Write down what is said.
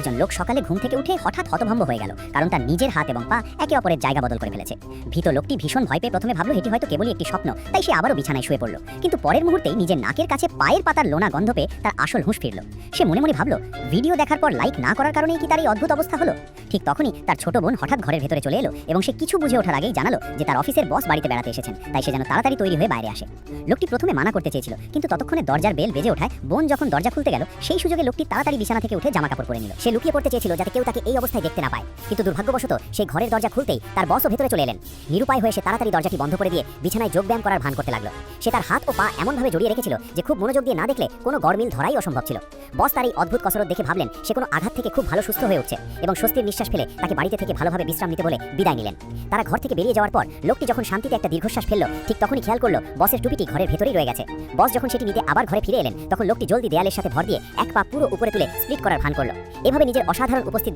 একজন লোক সকালে ঘুম থেকে উঠে হঠাৎ হতভম্ব হয়ে গেল, কারণ তার নিজের হাত এবং পা একে অপরের জায়গা বদল করে ফেলেছে। ভীত লোকটি ভীষণ ভয় পেয়ে প্রথমে ভাবল এটি হয়তো কেবলই একটি স্বপ্ন, তাই সে আবারও বিছানায় শুয়ে পড়ল। কিন্তু পরের মুহূর্তেই নিজের নাকের কাছে পায়ের পাতার লোনা গন্ধ পেয়ে তার আসল হুঁশ ফিরল। সে মনে মনে ভাবল, ভিডিও দেখার পর লাইক না করার কারণেই কি তার এই অদ্ভুত অবস্থা হলো। ঠিক তখনই তার ছোট বোন হঠাৎ ঘরের ভেতরে চলে এলো এবং সে কিছু বুঝে ওঠার আগেই জানালো যে তার অফিসের বস বাড়িতে বেড়াতে এসেছেন, তাই সে যেন তাড়াতাড়ি তৈরি হয়ে বাইরে আসে। লোকটি প্রথমে মানা করতে চেয়েছিল, কিন্তু ততক্ষণে দরজার বেল বেজে ওঠায় বোন যখন দরজা খুলতে গেল, সেই সুযোগে লোকটি তাড়াতাড়ি বিছানা থেকে উঠে জামা কাপড় পরে নিল। সে লুকিয়ে পড়তে চেয়েছিল যাতে কেউ তাকে এই অবস্থায় দেখতে না পায়, কিন্তু দুর্ভাগ্যবশত সেই ঘরের দরজা খুলতেই তার বসও ভেতরে চলে এলেন। নিরুপায় হয়ে সে তাড়াতাড়ি দরজাটি বন্ধ করে দিয়ে বিছানায় যোগব্যায়াম করার ভান করতে লাগলো। সে তার হাত ও পা এমনভাবে জড়িয়ে রেখেছিল যে খুব মনোযোগ দিয়ে না দেখলে কোনো গরমিল ধরাই অসম্ভব ছিল। বস তার এই অদ্ভুত কসরত দেখে ভাবলেন সে কোনো আঘাত থেকে খুব ভালো সুস্থ হয়ে উঠছে এবং স্বস্তির নিঃশ্বাস ফেলে তাকে বাড়িতে থেকে ভালোভাবে বিশ্রাম নিতে বলে বিদায় নিলেন। তারা ঘর থেকে বেরিয়ে যাওয়ার পর লোকটি যখন শান্তিতে একটা দীর্ঘশ্বাস ফেলল, ঠিক তখনই খেয়াল করলো বসের টুপিটি ঘরের ভেতরেই রয়ে গেছে। বস যখন সেটি নিতে আবার ঘরে ফিরে এলেন, তখন লোকটি জলদি দেয়ালের সাথে ভর দিয়ে এক পা পুরো উপরে তুলে স্প্লিট করার ভান করলো। এভাবে নিজের অসাধারণ উপস্থিত